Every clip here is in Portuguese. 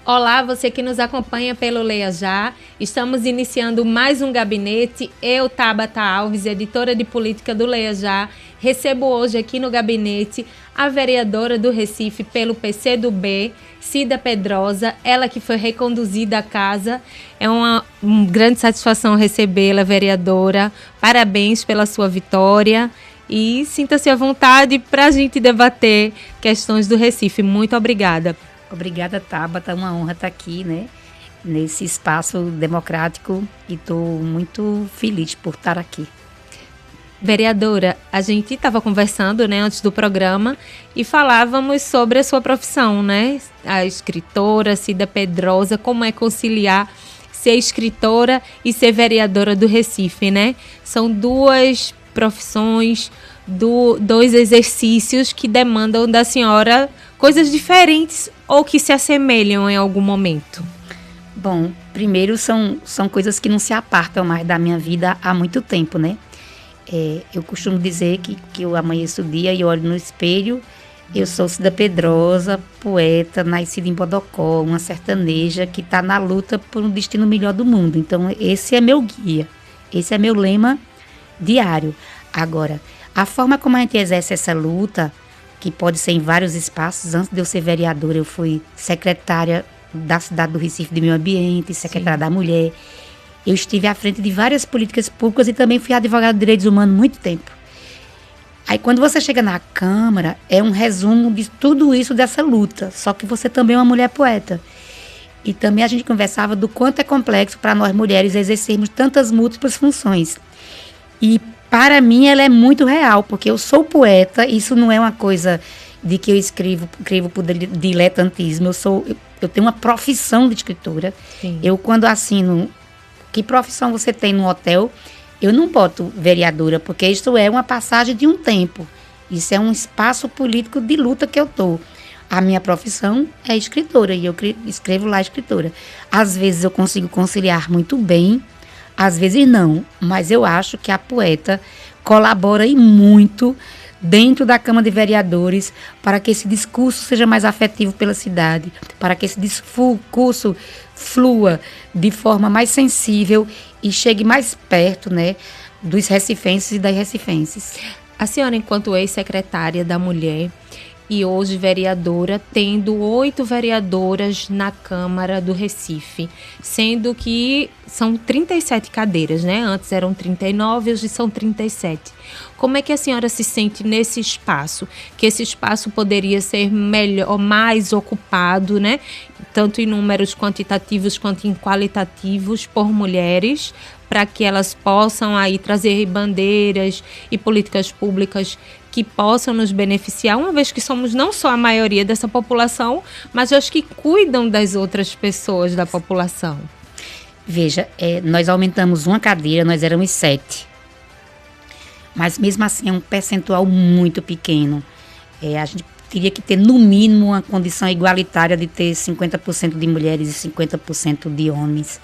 Olá, você que nos acompanha pelo Leia Já. Estamos iniciando mais um gabinete. Eu, Tabata Alves, editora de política do Leia Já, recebo hoje aqui no gabinete a vereadora do Recife pelo PCdoB, Cida Pedrosa, ela que foi reconduzida à casa. É uma grande satisfação recebê-la, vereadora. Parabéns pela sua vitória e sinta-se à vontade para a gente debater questões do Recife. Muito obrigada. Obrigada, Tabata. É uma honra estar aqui, né, nesse espaço democrático e estou muito feliz por estar aqui. Vereadora, a gente estava conversando, né, antes do programa e falávamos sobre a sua profissão, né? A escritora Cida Pedrosa, como é conciliar ser escritora e ser vereadora do Recife, né? São duas profissões, dois exercícios que demandam da senhora coisas diferentes ou que se assemelham em algum momento. Bom, primeiro são coisas que não se apartam mais da minha vida há muito tempo, né? Eu costumo dizer que eu amanheço o dia e olho no espelho. Eu sou Cida Pedrosa, poeta, nascida em Bodocó, uma sertaneja que está na luta por um destino melhor do mundo. Então, esse é meu guia, esse é meu lema diário. Agora, a forma como a gente exerce essa luta, que pode ser em vários espaços. Antes de eu ser vereadora, eu fui secretária da cidade do Recife de Meio Ambiente, secretária da Mulher. Eu estive à frente de várias políticas públicas e também fui advogada de direitos humanos muito tempo. Aí quando você chega na Câmara, é um resumo de tudo isso dessa luta, só que você também é uma mulher poeta. E também a gente conversava do quanto é complexo para nós mulheres exercermos tantas múltiplas funções. E para mim ela é muito real, porque eu sou poeta, isso não é uma coisa de que eu escrevo por diletantismo, eu tenho uma profissão de escritora. Sim. Eu quando assino, que profissão você tem no hotel, eu não boto vereadora, porque isso é uma passagem de um tempo, isso é um espaço político de luta que eu estou. A minha profissão é escritora e eu escrevo lá escritora. Às vezes eu consigo conciliar muito bem, às vezes não, mas eu acho que a poeta colabora e muito dentro da Câmara de Vereadores para que esse discurso seja mais afetivo pela cidade, para que esse discurso flua de forma mais sensível e chegue mais perto, né, dos recifenses e das recifenses. A senhora, enquanto ex-secretária da Mulher e hoje vereadora, tendo 8 vereadoras na Câmara do Recife, sendo que são 37 cadeiras, né? Antes eram 39, hoje são 37. Como é que a senhora se sente nesse espaço? Que esse espaço poderia ser melhor, mais ocupado, né? Tanto em números quantitativos quanto em qualitativos por mulheres, para que elas possam aí trazer bandeiras e políticas públicas que possam nos beneficiar, uma vez que somos não só a maioria dessa população, mas os que cuidam das outras pessoas da população. Veja, nós aumentamos uma cadeira, nós éramos 7. Mas mesmo assim é um percentual muito pequeno. A gente teria que ter no mínimo uma condição igualitária de ter 50% de mulheres e 50% de homens.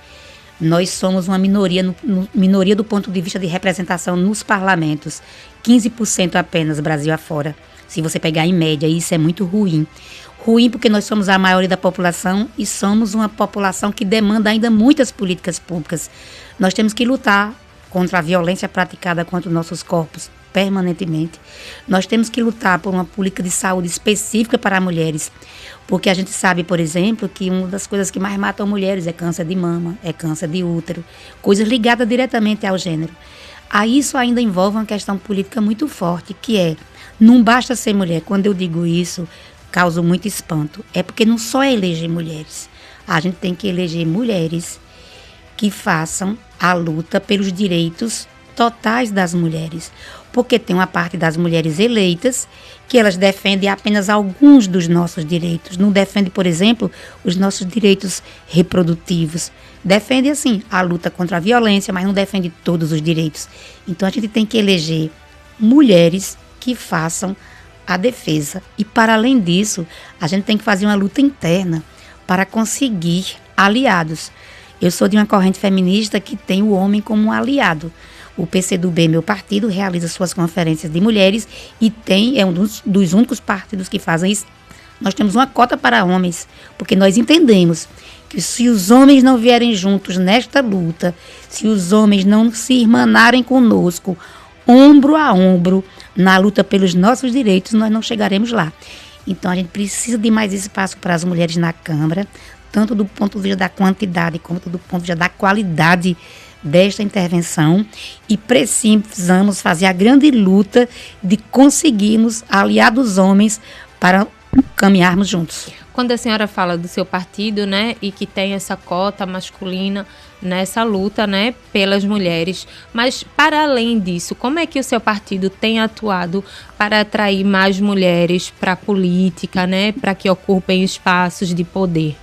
Nós somos uma minoria do ponto de vista de representação nos parlamentos. 15% apenas, Brasil afora. Se você pegar em média, isso é muito ruim. Ruim porque nós somos a maioria da população e somos uma população que demanda ainda muitas políticas públicas. Nós temos que lutar contra a violência praticada contra os nossos corpos permanentemente. Nós temos que lutar por uma política de saúde específica para mulheres, porque a gente sabe, por exemplo, que uma das coisas que mais matam mulheres é câncer de mama, é câncer de útero, coisas ligadas diretamente ao gênero. Aí isso ainda envolve uma questão política muito forte, que não basta ser mulher. Quando eu digo isso, causa muito espanto. É porque não só é eleger mulheres, a gente tem que eleger mulheres que façam a luta pelos direitos totais das mulheres, porque tem uma parte das mulheres eleitas que elas defendem apenas alguns dos nossos direitos, não defendem, por exemplo, os nossos direitos reprodutivos, defende assim a luta contra a violência, mas não defende todos os direitos. Então a gente tem que eleger mulheres que façam a defesa e, para além disso, a gente tem que fazer uma luta interna para conseguir aliados. Eu sou de uma corrente feminista que tem o homem como um aliado. O PCdoB, meu partido, realiza suas conferências de mulheres e é um dos únicos partidos que fazem isso Nós temos uma cota para homens, porque nós entendemos que se os homens não vierem juntos nesta luta, se os homens não se irmanarem conosco, ombro a ombro, na luta pelos nossos direitos, nós não chegaremos lá. Então, a gente precisa de mais espaço para as mulheres na Câmara, tanto do ponto de vista da quantidade, quanto do ponto de vista da qualidade desta intervenção, e precisamos fazer a grande luta de conseguirmos aliar dos homens para caminharmos juntos. Quando a senhora fala do seu partido, né, e que tem essa cota masculina nessa luta, né, pelas mulheres, mas para além disso, como é que o seu partido tem atuado para atrair mais mulheres para a política, né, para que ocupem espaços de poder?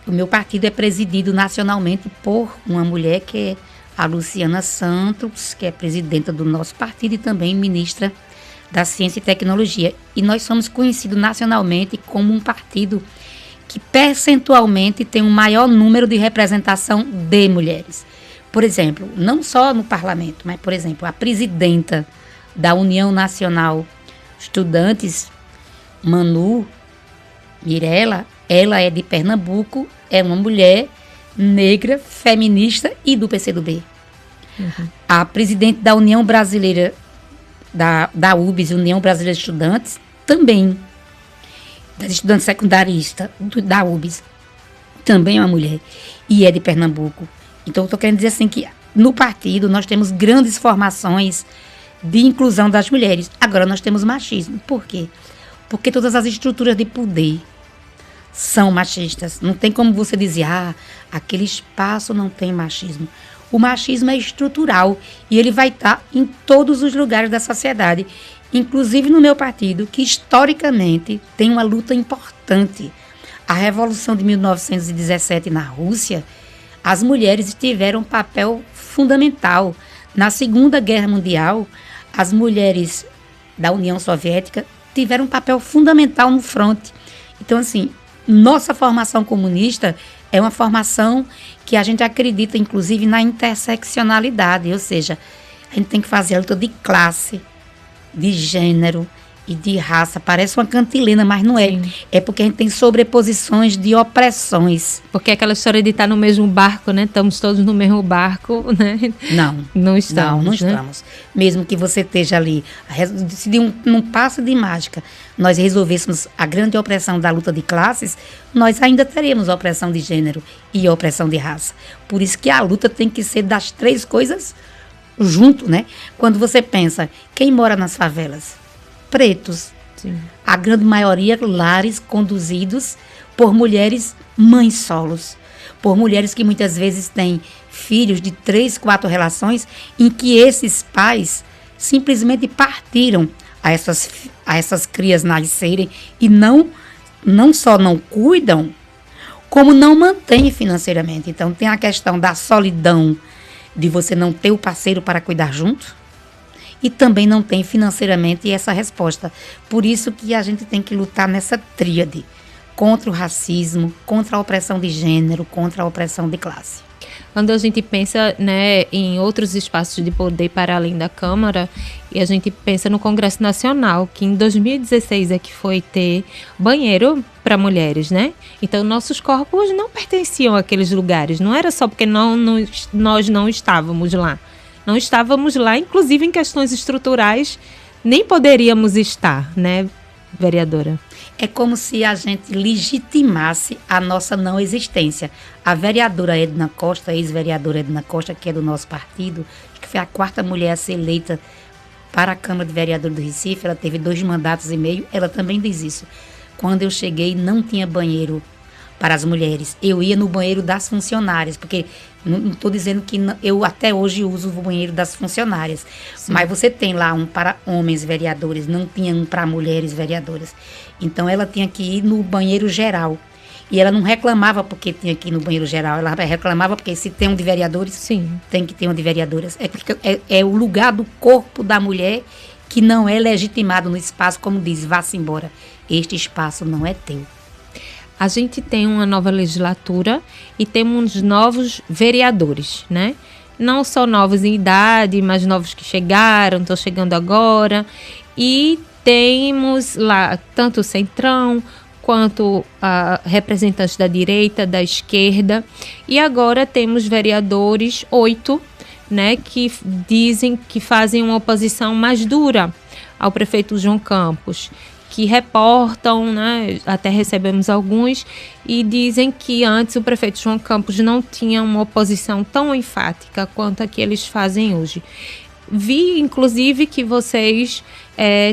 O meu partido é presidido nacionalmente por uma mulher que é a Luciana Santos, que é presidenta do nosso partido e também ministra da Ciência e Tecnologia. E nós somos conhecidos nacionalmente como um partido que percentualmente tem um maior número de representação de mulheres. Por exemplo, não só no parlamento, mas, por exemplo, a presidenta da União Nacional Estudantes, Manu Mirella, ela é de Pernambuco, é uma mulher negra, feminista e do PCdoB. Uhum. A presidente da União Brasileira, da UBS, União Brasileira de Estudantes, também, das estudantes secundaristas da UBS, também é uma mulher, e é de Pernambuco. Então, eu estou querendo dizer assim que no partido nós temos grandes formações de inclusão das mulheres. Agora, nós temos machismo. Por quê? Porque todas as estruturas de poder são machistas. Não tem como você dizer, aquele espaço não tem machismo. O machismo é estrutural e ele vai estar em todos os lugares da sociedade, inclusive no meu partido, que historicamente tem uma luta importante. A Revolução de 1917 na Rússia, as mulheres tiveram um papel fundamental. Na Segunda Guerra Mundial, as mulheres da União Soviética tiveram um papel fundamental no fronte. Então, assim, nossa formação comunista é uma formação que a gente acredita, inclusive, na interseccionalidade, ou seja, a gente tem que fazer a luta de classe, de gênero e de raça. Parece uma cantilena, mas não é. Sim. É porque a gente tem sobreposições de opressões. Porque aquela história de estar no mesmo barco, né? Estamos todos no mesmo barco, né? Não estamos. Não estamos. Mesmo que você esteja ali, se num passo de mágica nós resolvêssemos a grande opressão da luta de classes, nós ainda teremos opressão de gênero e opressão de raça. Por isso que a luta tem que ser das três coisas junto, né? Quando você pensa, quem mora nas favelas? Pretos. Sim. A grande maioria lares conduzidos por mulheres mães solos, por mulheres que muitas vezes têm filhos de 3, 4 relações, em que esses pais simplesmente partiram a essas crias nascerem e não só não cuidam, como não mantêm financeiramente. Então tem a questão da solidão, de você não ter o parceiro para cuidar junto, e também não tem financeiramente essa resposta. Por isso que a gente tem que lutar nessa tríade, contra o racismo, contra a opressão de gênero, contra a opressão de classe. Quando a gente pensa, né, em outros espaços de poder para além da Câmara, e a gente pensa no Congresso Nacional, que em 2016 é que foi ter banheiro para mulheres, né? Então, nossos corpos não pertenciam àqueles lugares. Não era só porque nós não estávamos lá. Não estávamos lá, inclusive em questões estruturais, nem poderíamos estar, né, vereadora? É como se a gente legitimasse a nossa não existência. A vereadora Edna Costa, ex-vereadora Edna Costa, que é do nosso partido, que foi a 4ª mulher a ser eleita para a Câmara de Vereadores do Recife, ela teve 2 mandatos e meio, ela também diz isso. Quando eu cheguei, não tinha banheiro para as mulheres. Eu ia no banheiro das funcionárias, porque não estou dizendo que eu até hoje uso o banheiro das funcionárias. Sim. Mas você tem lá um para homens vereadores, não tinha um para mulheres vereadoras. Então ela tinha que ir no banheiro geral. E ela não reclamava porque tinha que ir no banheiro geral, ela reclamava porque se tem um de vereadores, sim, tem que ter um de vereadoras. É o lugar do corpo da mulher que não é legitimado no espaço, como diz, vá-se embora. Este espaço não é teu. A gente tem uma nova legislatura e temos novos vereadores, né? Não só novos em idade, mas novos que chegaram, estão chegando agora. E temos lá tanto o Centrão quanto representantes da direita, da esquerda, e agora temos vereadores, 8, né, que dizem que fazem uma oposição mais dura ao prefeito João Campos, que reportam, né, até recebemos alguns, e dizem que antes o prefeito João Campos não tinha uma oposição tão enfática quanto a que eles fazem hoje. Vi, inclusive, que vocês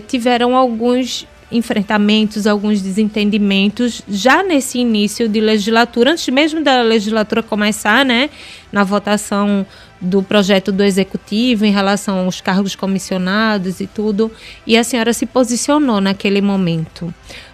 tiveram alguns enfrentamentos, alguns desentendimentos já nesse início de legislatura, antes mesmo da legislatura começar, né, na votação do projeto do Executivo em relação aos cargos comissionados e tudo, e a senhora se posicionou naquele momento.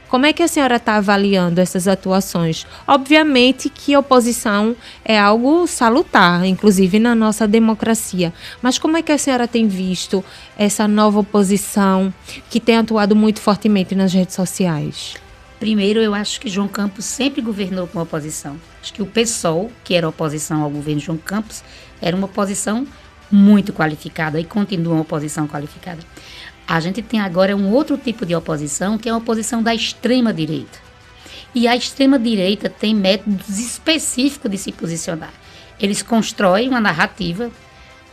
Como é que a senhora está avaliando essas atuações? Obviamente que a oposição é algo salutar, inclusive na nossa democracia. Mas como é que a senhora tem visto essa nova oposição que tem atuado muito fortemente nas redes sociais? Primeiro, eu acho que João Campos sempre governou com oposição. Acho que o PSOL, que era oposição ao governo João Campos, era uma oposição muito qualificada e continua uma oposição qualificada. A gente tem agora um outro tipo de oposição, que é a oposição da extrema-direita. E a extrema-direita tem métodos específicos de se posicionar. Eles constroem uma narrativa,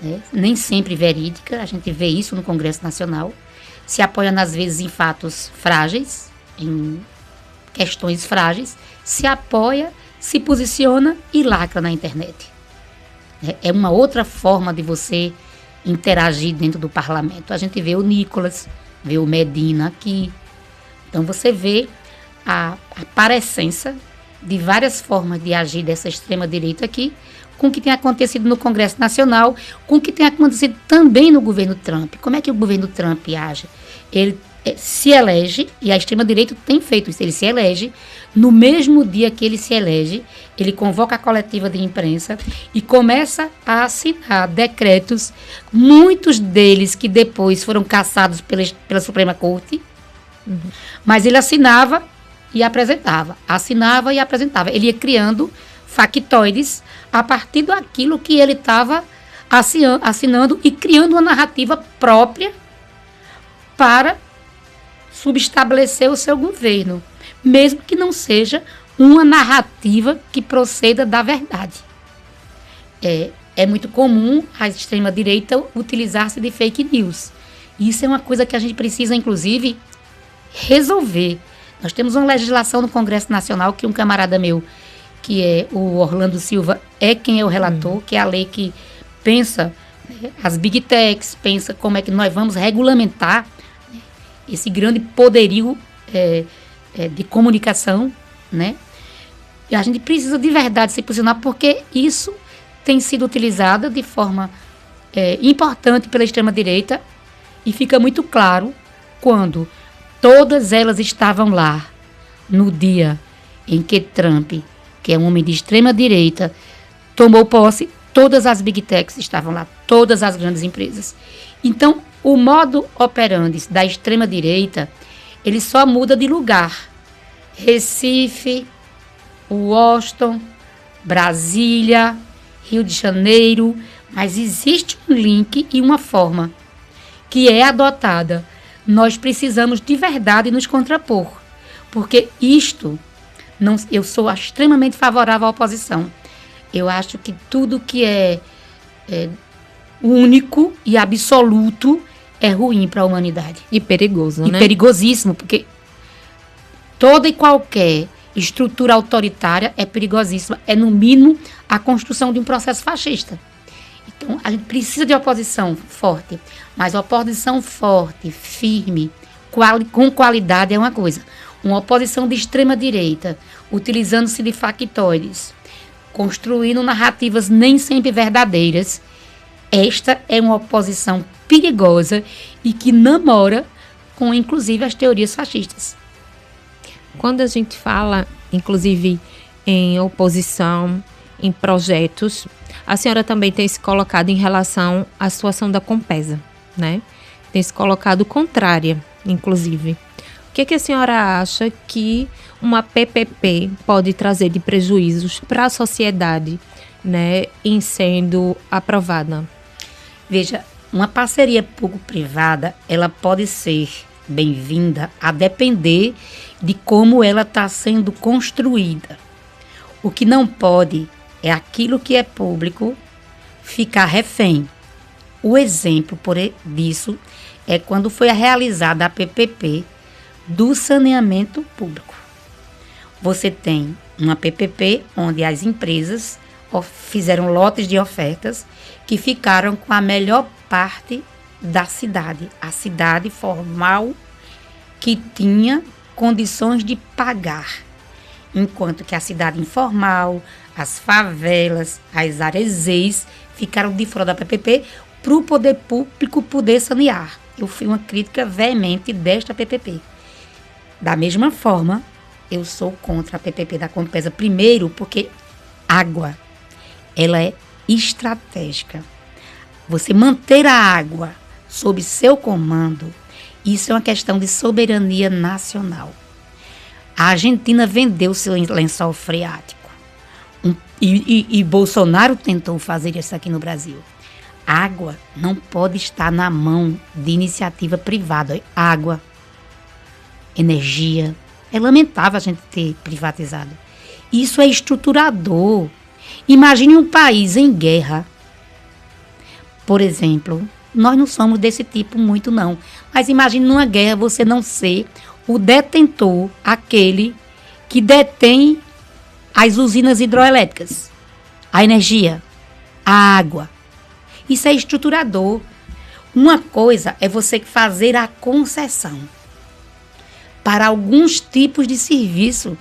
né, nem sempre verídica, a gente vê isso no Congresso Nacional, se apoia, às vezes, em fatos frágeis, em questões frágeis, se apoia, se posiciona e lacra na internet. É uma outra forma de você interagir dentro do parlamento. A gente vê o Nicolas, vê o Medina aqui. Então você vê a parecença de várias formas de agir dessa extrema-direita aqui, com o que tem acontecido no Congresso Nacional, com o que tem acontecido também no governo Trump. Como é que o governo Trump age? Ele se elege, e a extrema-direita tem feito isso, ele se elege, no mesmo dia que ele se elege, ele convoca a coletiva de imprensa e começa a assinar decretos, muitos deles que depois foram cassados pela Suprema Corte, mas ele assinava e apresentava, ele ia criando factoides a partir daquilo que ele estava assinando e criando uma narrativa própria para subestabelecer o seu governo, mesmo que não seja uma narrativa que proceda da verdade. É muito comum a extrema-direita utilizar-se de fake news. Isso é uma coisa que a gente precisa, inclusive, resolver. Nós temos uma legislação no Congresso Nacional que um camarada meu, que é o Orlando Silva, é quem é o relator, que é a lei que pensa, né, as big techs, pensa como é que nós vamos regulamentar esse grande poderio de comunicação, né? E a gente precisa de verdade se posicionar, porque isso tem sido utilizado de forma importante pela extrema-direita, e fica muito claro quando todas elas estavam lá no dia em que Trump, que é um homem de extrema-direita, tomou posse, todas as big techs estavam lá, todas as grandes empresas. Então, o modo operandi da extrema-direita, ele só muda de lugar. Recife, Washington, Brasília, Rio de Janeiro, mas existe um link e uma forma que é adotada. Nós precisamos de verdade nos contrapor, porque eu sou extremamente favorável à oposição. Eu acho que tudo que é único e absoluto é ruim para a humanidade. E perigoso, né? E perigosíssimo, porque toda e qualquer estrutura autoritária é perigosíssima. É, no mínimo, a construção de um processo fascista. Então, a gente precisa de oposição forte. Mas oposição forte, firme, com qualidade é uma coisa. Uma oposição de extrema-direita, utilizando-se de factoides, construindo narrativas nem sempre verdadeiras. Esta é uma oposição perigosa e que namora com, inclusive, as teorias fascistas. Quando a gente fala, inclusive, em oposição, em projetos, a senhora também tem se colocado em relação à situação da Compesa, né? Tem se colocado contrária, inclusive. O que a senhora acha que uma PPP pode trazer de prejuízos para a sociedade, né, em sendo aprovada? Veja, uma parceria público-privada, ela pode ser bem-vinda a depender de como ela está sendo construída. O que não pode é aquilo que é público ficar refém. O exemplo disso é quando foi realizada a PPP do saneamento público. Você tem uma PPP onde as empresas fizeram lotes de ofertas que ficaram com a melhor parte da cidade. A cidade formal que tinha condições de pagar. Enquanto que a cidade informal, as favelas, as áreas ZEIs ficaram de fora da PPP para o poder público poder sanear. Eu fiz uma crítica veemente desta PPP. Da mesma forma, eu sou contra a PPP da Compesa. Primeiro, porque água, ela é estratégica. Você manter a água sob seu comando, isso é uma questão de soberania nacional. A Argentina vendeu seu lençol freático. E Bolsonaro tentou fazer isso aqui no Brasil. Água não pode estar na mão de iniciativa privada. Água, energia. É lamentável a gente ter privatizado. Isso é estruturador. Imagine um país em guerra. Por exemplo, nós não somos desse tipo muito não. Mas imagine numa guerra você não ser o detentor, aquele que detém as usinas hidroelétricas, a energia, a água. Isso é estruturador. Uma coisa é você fazer a concessão para alguns tipos de serviço.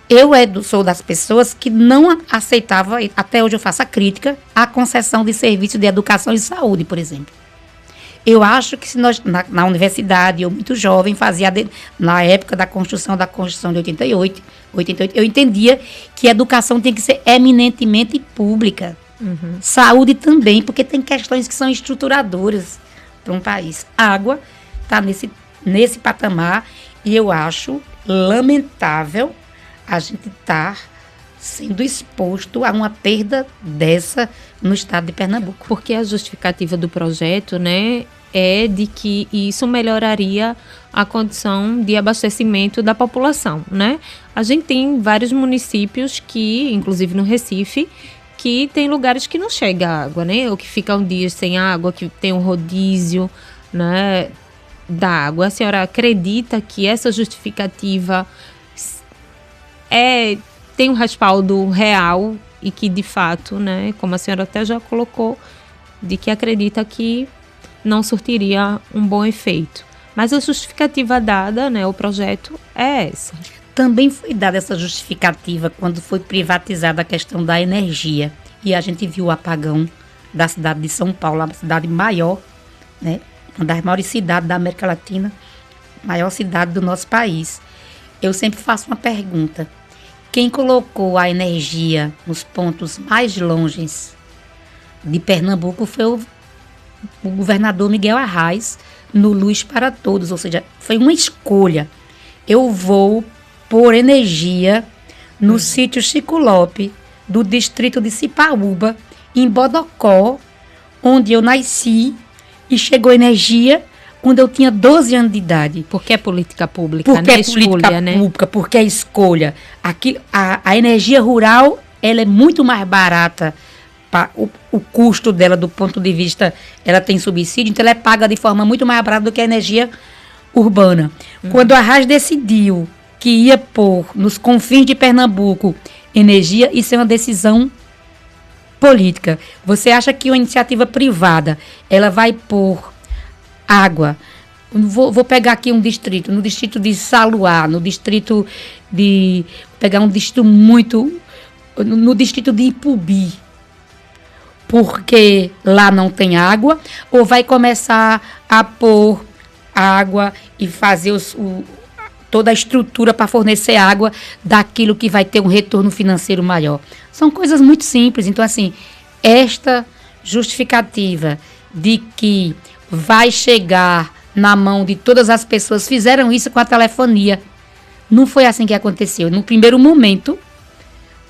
Eu sou das pessoas que não aceitava, até hoje eu faço a crítica, a concessão de serviço de educação e saúde, por exemplo. Eu acho que se nós, na universidade, eu muito jovem, na época da Constituição de 88, eu entendia que a educação tem que ser eminentemente pública. Uhum. Saúde também, porque tem questões que são estruturadoras para um país. A água está nesse patamar e eu acho lamentável a gente estar sendo exposto a uma perda dessa no estado de Pernambuco. Porque a justificativa do projeto, né, é de que isso melhoraria a condição de abastecimento da população, né? A gente tem vários municípios que, inclusive no Recife, que tem lugares que não chega água, né? Ou que ficam dias sem água, que tem um rodízio, né, da água. A senhora acredita que essa justificativa tem um respaldo real e que, de fato, né, como a senhora até já colocou, de que acredita que não surtiria um bom efeito. Mas a justificativa dada, né, o projeto é essa. Também foi dada essa justificativa quando foi privatizada a questão da energia. E a gente viu o apagão da cidade de São Paulo, a cidade maior, né, uma das maiores cidades da América Latina, maior cidade do nosso país. Eu sempre faço uma pergunta. Quem colocou a energia nos pontos mais longes de Pernambuco foi o governador Miguel Arraes, no Luz para Todos, ou seja, foi uma escolha. Eu vou pôr energia no sítio Chico Lopes, do distrito de Cipaúba, em Bodocó, onde eu nasci, e chegou energia quando eu tinha 12 anos de idade. Porque é política pública, porque né? É política pública, porque é escolha. Aqui, a energia rural, ela é muito mais barata. O custo dela, do ponto de vista, ela tem subsídio, então ela é paga de forma muito mais barata do que a energia urbana. Quando a Arraes decidiu que ia pôr nos confins de Pernambuco energia, isso é uma decisão política. Você acha que uma iniciativa privada, ela vai pôr água? Vou pegar aqui um distrito, no distrito de Saluá, no distrito de... pegar um distrito no distrito de Ipubi, porque lá não tem água, ou vai começar a pôr água e fazer toda a estrutura para fornecer água daquilo que vai ter um retorno financeiro maior? São coisas muito simples. Então, assim, esta justificativa de que vai chegar na mão de todas as pessoas, fizeram isso com a telefonia. Não foi assim que aconteceu. No primeiro momento,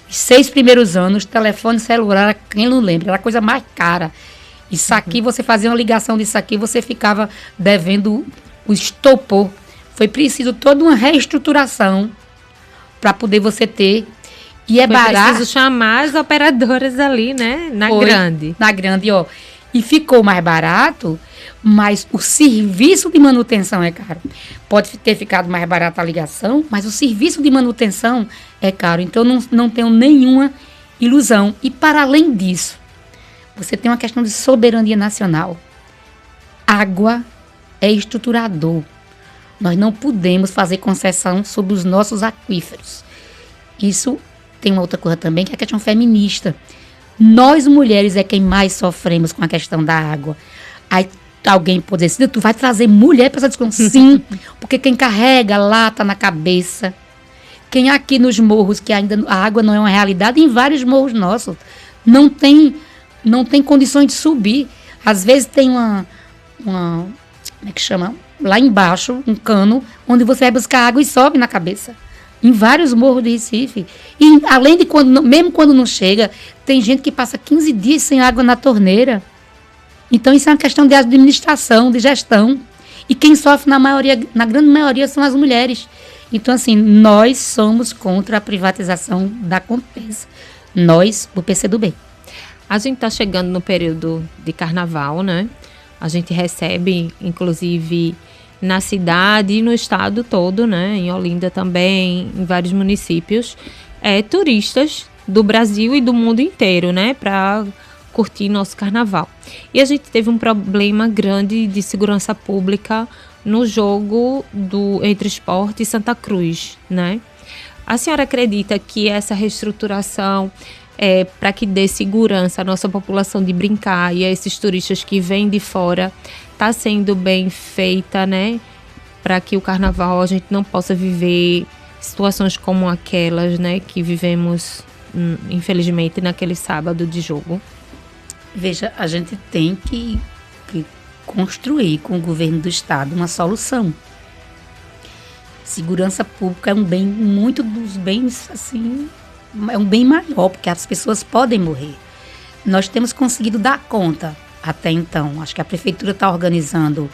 os 6 primeiros anos, telefone celular, quem não lembra, era a coisa mais cara. Isso aqui, você fazia uma ligação disso aqui, você ficava devendo o estopor. Foi preciso toda uma reestruturação para poder você ter. E é Foi barato. preciso chamar as operadoras ali, né? Na grande. Na grande, ó. E ficou mais barato, mas o serviço de manutenção é caro. Pode ter ficado mais barato a ligação, mas o serviço de manutenção é caro. Então, não tenho nenhuma ilusão. E, para além disso, você tem uma questão de soberania nacional. Água é estruturador. Nós não podemos fazer concessão sobre os nossos aquíferos. Isso tem uma outra coisa também, que é a questão feminista. Nós, mulheres, é quem mais sofremos com a questão da água. Aí alguém pode dizer, tu vai trazer mulher para essa discussão? Sim, porque quem carrega lata na cabeça, quem aqui nos morros, que ainda a água não é uma realidade, em vários morros nossos, não tem condições de subir. Às vezes tem uma como é que chama? Lá embaixo, um cano, onde você vai buscar água e sobe na cabeça. Em vários morros de Recife. E além de mesmo quando não chega, tem gente que passa 15 dias sem água na torneira. Então isso é uma questão de administração, de gestão. E quem sofre na grande maioria são as mulheres. Então, assim, nós somos contra a privatização da Compesa. Nós, o PCdoB. A gente está chegando no período de carnaval, né? A gente recebe, inclusive, na cidade e no estado todo, né? Em Olinda também, em vários municípios, turistas do Brasil e do mundo inteiro, né? Para curtir nosso carnaval. E a gente teve um problema grande de segurança pública no jogo entre Sport e Santa Cruz, né? A senhora acredita que essa reestruturação para que dê segurança à nossa população de brincar e a esses turistas que vêm de fora está sendo bem feita, né? Para que o carnaval a gente não possa viver situações como aquelas, né? Que vivemos, infelizmente, naquele sábado de jogo. Veja, a gente tem que construir com o governo do estado uma solução. Segurança pública é um bem, muito dos bens, assim, é um bem maior, porque as pessoas podem morrer. Nós temos conseguido dar conta até então. Acho que a prefeitura está organizando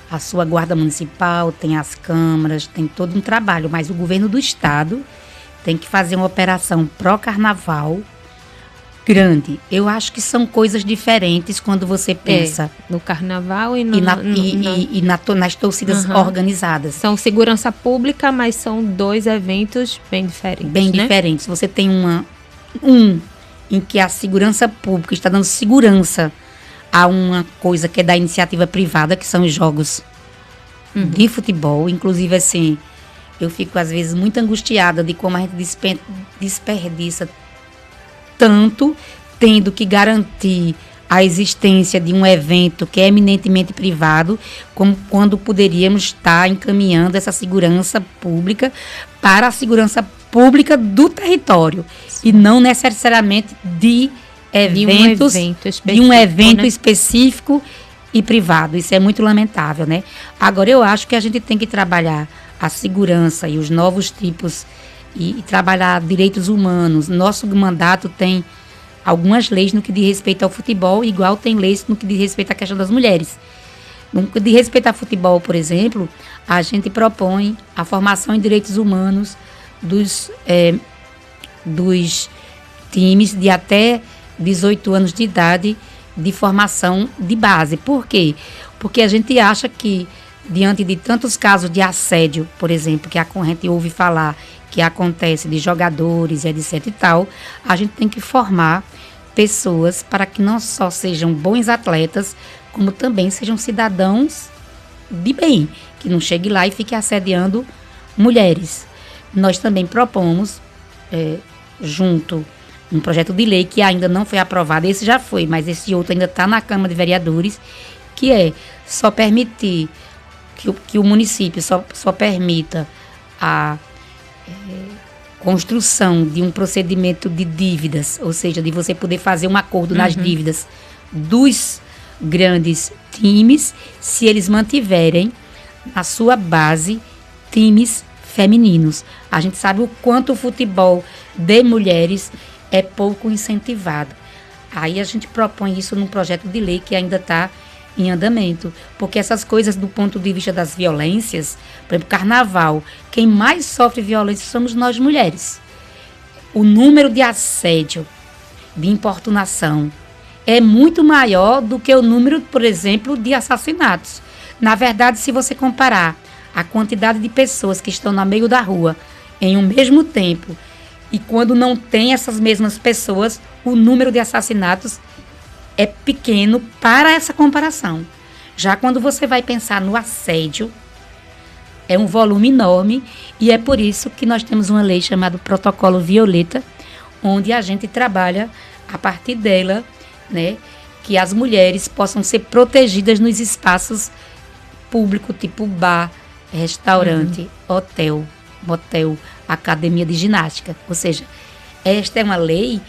a sua guarda municipal, tem as câmaras, tem todo um trabalho, mas o governo do estado tem que fazer uma operação pró-carnaval grande. Eu acho que são coisas diferentes quando você pensa no carnaval nas torcidas organizadas. São segurança pública, mas são dois eventos bem diferentes. Bem diferentes. Você tem em que a segurança pública está dando segurança a uma coisa que é da iniciativa privada, que são os jogos de futebol. Inclusive, assim, eu fico às vezes muito angustiada de como a gente desperdiça tanto, tendo que garantir a existência de um evento que é eminentemente privado, como quando poderíamos estar encaminhando essa segurança pública para a segurança pública do território. Sim. E não necessariamente de um evento específico e privado. Isso é muito lamentável, né? Agora, eu acho que a gente tem que trabalhar a segurança e os novos tipos e trabalhar direitos humanos. Nosso mandato tem algumas leis no que diz respeito ao futebol, igual tem leis no que diz respeito à questão das mulheres. No que diz respeito ao futebol, por exemplo, a gente propõe a formação em direitos humanos dos times de até 18 anos de idade de formação de base. Por quê? Porque a gente acha que, diante de tantos casos de assédio, por exemplo, que a gente ouve falar que acontece de jogadores, etc e tal, a gente tem que formar pessoas para que não só sejam bons atletas, como também sejam cidadãos de bem, que não chegue lá e fique assediando mulheres. Nós também propomos, junto um projeto de lei que ainda não foi aprovado, esse já foi, mas esse outro ainda está na Câmara de Vereadores, que é só permitir que o município só permita a construção de um procedimento de dívidas, ou seja, de você poder fazer um acordo nas dívidas dos grandes times, se eles mantiverem na sua base times femininos. A gente sabe o quanto o futebol de mulheres é pouco incentivado. Aí a gente propõe isso num projeto de lei que ainda está em andamento, porque essas coisas do ponto de vista das violências, por exemplo, carnaval, quem mais sofre violência somos nós mulheres. O número de assédio, de importunação, é muito maior do que o número, por exemplo, de assassinatos. Na verdade, se você comparar a quantidade de pessoas que estão no meio da rua em um mesmo tempo, e quando não tem essas mesmas pessoas, o número de assassinatos é pequeno para essa comparação. Já quando você vai pensar no assédio, é um volume enorme, e é por isso que nós temos uma lei chamada Protocolo Violeta, onde a gente trabalha a partir dela, né, que as mulheres possam ser protegidas nos espaços públicos, tipo bar, restaurante, hotel, motel, academia de ginástica. Ou seja, esta é uma lei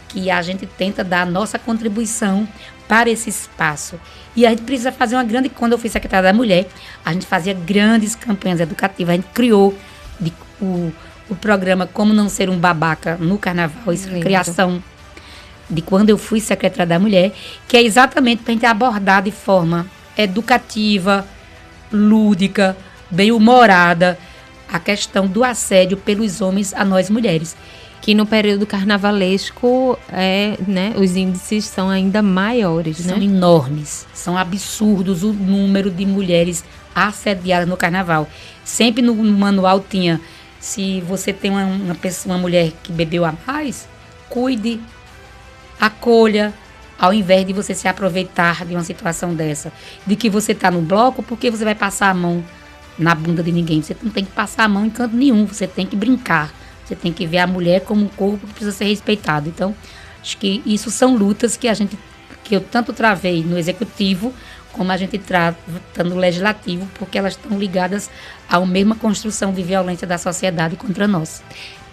que a gente tenta dar a nossa contribuição para esse espaço. E a gente precisa fazer uma grande... Quando eu fui secretária da Mulher, a gente fazia grandes campanhas educativas. A gente criou o programa Como Não Ser um Babaca no Carnaval. Isso é criação de quando eu fui secretária da Mulher, que é exatamente para a gente abordar de forma educativa, lúdica, bem-humorada, a questão do assédio pelos homens a nós mulheres. Que no período carnavalesco, os índices são ainda maiores, né? São enormes, são absurdos o número de mulheres assediadas no carnaval. Sempre no manual tinha, se você tem uma mulher que bebeu a mais, cuide, acolha, ao invés de você se aproveitar de uma situação dessa. De que você está no bloco, porque você vai passar a mão na bunda de ninguém. Você não tem que passar a mão em canto nenhum, você tem que brincar. Você tem que ver a mulher como um corpo que precisa ser respeitado. Então, acho que isso são lutas que eu tanto travei no executivo, como a gente trata no legislativo, porque elas estão ligadas à mesma construção de violência da sociedade contra nós.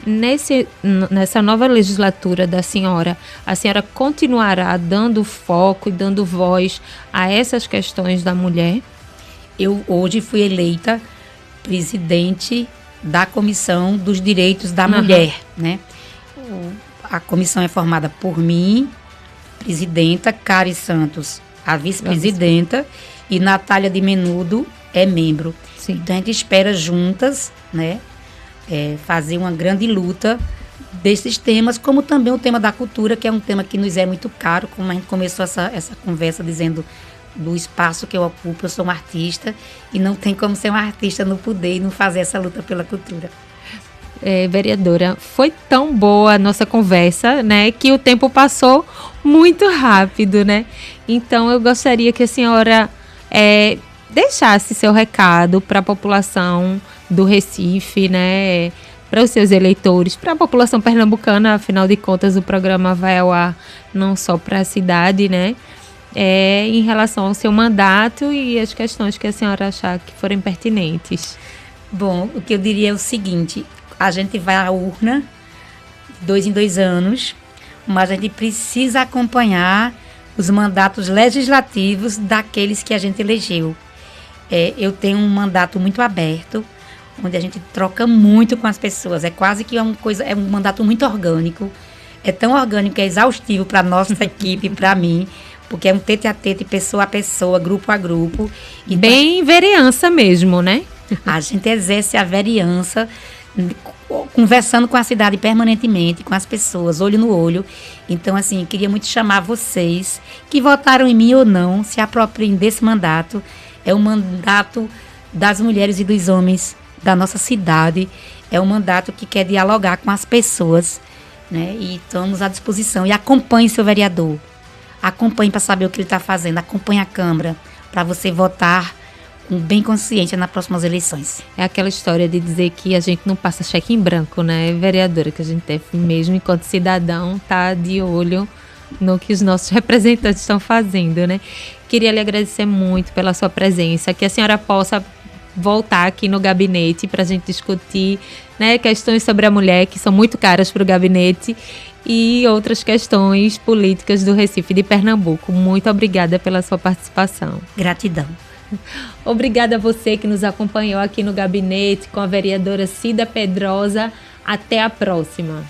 Nessa nova legislatura da senhora, a senhora continuará dando foco e dando voz a essas questões da mulher? Eu hoje fui eleita presidente da Comissão dos Direitos da Mulher, né? A comissão é formada por mim, presidenta, Cari Santos, a vice-presidenta, e Natália de Menudo é membro. Sim. Então a gente espera juntas, né, fazer uma grande luta desses temas, como também o tema da cultura, que é um tema que nos é muito caro, como a gente começou essa conversa dizendo do espaço que eu ocupo. Eu sou uma artista e não tem como ser uma artista no poder e não fazer essa luta pela cultura. Vereadora, foi tão boa a nossa conversa, né, que o tempo passou muito rápido, né? Então eu gostaria que a senhora deixasse seu recado para a população do Recife, né, para os seus eleitores, para a população pernambucana. Afinal de contas, o programa vai ao ar não só para a cidade, né, em relação ao seu mandato e as questões que a senhora achar que forem pertinentes. Bom, o que eu diria é o seguinte: a gente vai à urna 2 em 2 anos, mas a gente precisa acompanhar os mandatos legislativos daqueles que a gente elegeu. Eu tenho um mandato muito aberto, onde a gente troca muito com as pessoas. É quase que é um mandato muito orgânico. É tão orgânico que é exaustivo para a nossa equipe, para mim, porque é um tete-a-tete, pessoa a pessoa, grupo a grupo. Então, bem vereança mesmo, né? A gente exerce a vereança conversando com a cidade permanentemente, com as pessoas, olho no olho. Então, assim, queria muito chamar vocês que votaram em mim ou não, se apropriem desse mandato. É um mandato das mulheres e dos homens da nossa cidade. É um mandato que quer dialogar com as pessoas, né? E estamos à disposição. E acompanhe seu vereador. Acompanhe para saber o que ele está fazendo. Acompanhe a Câmara para você votar com bem consciência nas próximas eleições. É aquela história de dizer que a gente não passa cheque em branco, né, vereadora? Que a gente deve, mesmo enquanto cidadão, tá de olho no que os nossos representantes estão fazendo, né? Queria lhe agradecer muito pela sua presença, que a senhora possa voltar aqui no gabinete para a gente discutir, né, questões sobre a mulher que são muito caras para o gabinete e outras questões políticas do Recife e de Pernambuco. Muito obrigada pela sua participação. Gratidão. Obrigada a você que nos acompanhou aqui no gabinete com a vereadora Cida Pedrosa. Até a próxima.